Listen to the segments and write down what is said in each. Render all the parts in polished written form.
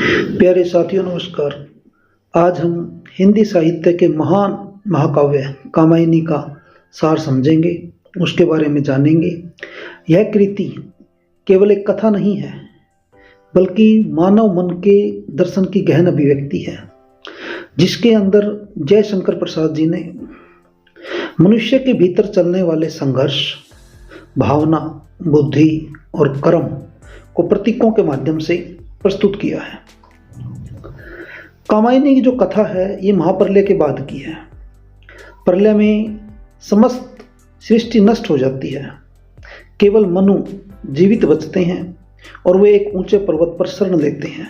प्यारे साथियों नमस्कार। आज हम हिंदी साहित्य के महान महाकाव्य कामायनी का सार समझेंगे, उसके बारे में जानेंगे। यह कृति केवल एक कथा नहीं है, बल्कि मानव मन के दर्शन की गहन अभिव्यक्ति है, जिसके अंदर जयशंकर प्रसाद जी ने मनुष्य के भीतर चलने वाले संघर्ष, भावना, बुद्धि और कर्म को प्रतीकों के माध्यम से प्रस्तुत किया है। कामायनी की जो कथा है ये महाप्रलय के बाद की है। प्रलय में समस्त सृष्टि नष्ट हो जाती है, केवल मनु जीवित बचते हैं और वे एक ऊंचे पर्वत पर शरण लेते हैं।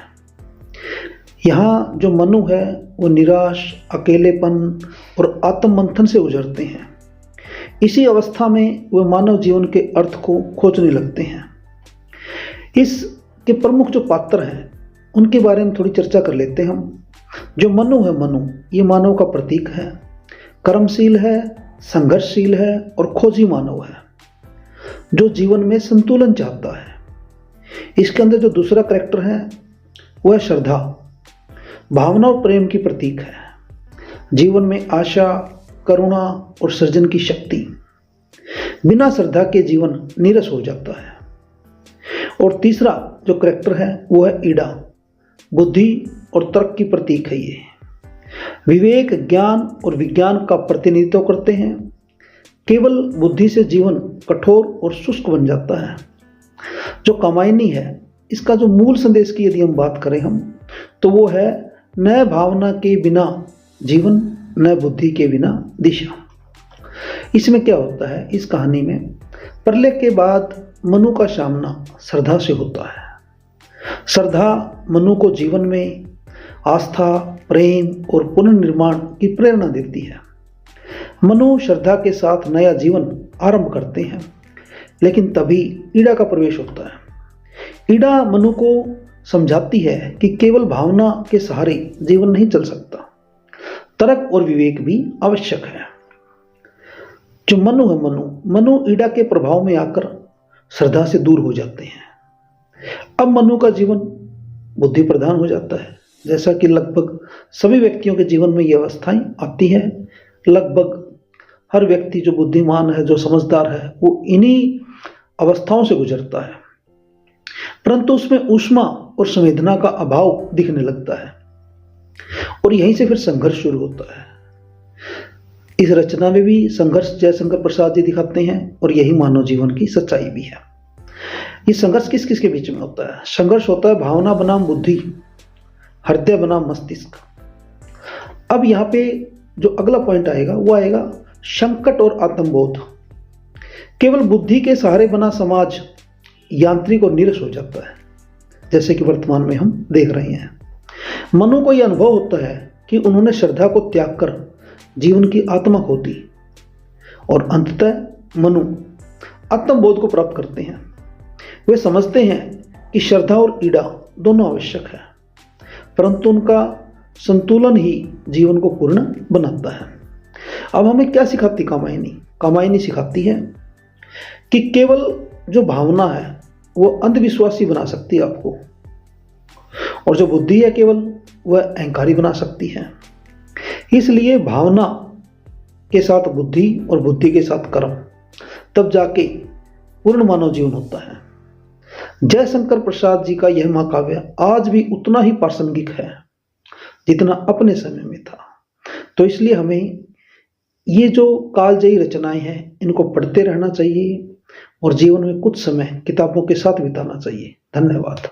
यहाँ जो मनु है वो निराश, अकेलेपन और आत्ममंथन से गुजरते हैं। इसी अवस्था में वे मानव जीवन के अर्थ को खोजने लगते हैं। इसके प्रमुख जो पात्र हैं उनके बारे में थोड़ी चर्चा कर लेते हैं हम। जो मनु है, मनु ये मानव का प्रतीक है, कर्मशील है, संघर्षशील है और खोजी मानव है, जो जीवन में संतुलन चाहता है। इसके अंदर जो दूसरा कैरेक्टर है वह श्रद्धा, भावना और प्रेम की प्रतीक है। जीवन में आशा, करुणा और सृजन की शक्ति। बिना श्रद्धा के जीवन नीरस हो जाता है। और तीसरा जो कैरेक्टर है वो है ईड़ा, बुद्धि और तर्क की प्रतीक है। ये विवेक, ज्ञान और विज्ञान का प्रतिनिधित्व करते हैं। केवल बुद्धि से जीवन कठोर और शुष्क बन जाता है। जो कामायनी है इसका जो मूल संदेश की यदि हम बात करें तो वो है न भावना के बिना जीवन, न बुद्धि के बिना दिशा। इसमें क्या होता है, इस कहानी में प्रलय के बाद मनु का सामना श्रद्धा से होता है। श्रद्धा मनु को जीवन में आस्था, प्रेम और पुनर्निर्माण की प्रेरणा देती है। मनु श्रद्धा के साथ नया जीवन आरंभ करते हैं, लेकिन तभी ईड़ा का प्रवेश होता है। ईड़ा मनु को समझाती है कि केवल भावना के सहारे जीवन नहीं चल सकता, तर्क और विवेक भी आवश्यक है। जो मनु है, मनु ईड़ा के प्रभाव में आकर श्रद्धा से दूर हो जाते हैं। अब मनु का जीवन बुद्धि प्रधान हो जाता है। जैसा कि लगभग सभी व्यक्तियों के जीवन में ये अवस्थाएं आती है। लगभग हर व्यक्ति जो बुद्धिमान है, जो समझदार है, वो इन्हीं अवस्थाओं से गुजरता है, परंतु उसमें ऊष्मा और संवेदना का अभाव दिखने लगता है और यहीं से फिर संघर्ष शुरू होता है। इस रचना में भी संघर्ष जयशंकर प्रसाद जी दिखाते हैं और यही मानव जीवन की सच्चाई भी है। ये संघर्ष किस किस के बीच में होता है? संघर्ष होता है भावना बनाम बुद्धि, हृदय बनाम मस्तिष्क। अब यहाँ पे जो अगला पॉइंट आएगा वो आएगा संकट और आत्मबोध। केवल बुद्धि के सहारे बना समाज यांत्रिक और नीरस हो जाता है, जैसे कि वर्तमान में हम देख रहे हैं। मनु को यह अनुभव होता है कि उन्होंने श्रद्धा को त्याग कर जीवन की आत्मा खो दी और अंततः मनु आत्मबोध को प्राप्त करते हैं। वे समझते हैं कि श्रद्धा और ईड़ा दोनों आवश्यक है, परंतु उनका संतुलन ही जीवन को पूर्ण बनाता है। अब हमें क्या सिखाती कामायनी? कामायनी सिखाती है कि केवल जो भावना है वो अंधविश्वासी बना सकती है आपको, और जो बुद्धि है केवल वह अहंकारी बना सकती है। इसलिए भावना के साथ बुद्धि और बुद्धि के साथ कर्म, तब जाके पूर्ण मानव जीवन होता है। जयशंकर प्रसाद जी का यह महाकाव्य आज भी उतना ही प्रासंगिक है जितना अपने समय में था। तो इसलिए हमें ये जो कालजयी रचनाएं हैं इनको पढ़ते रहना चाहिए और जीवन में कुछ समय किताबों के साथ बिताना चाहिए। धन्यवाद।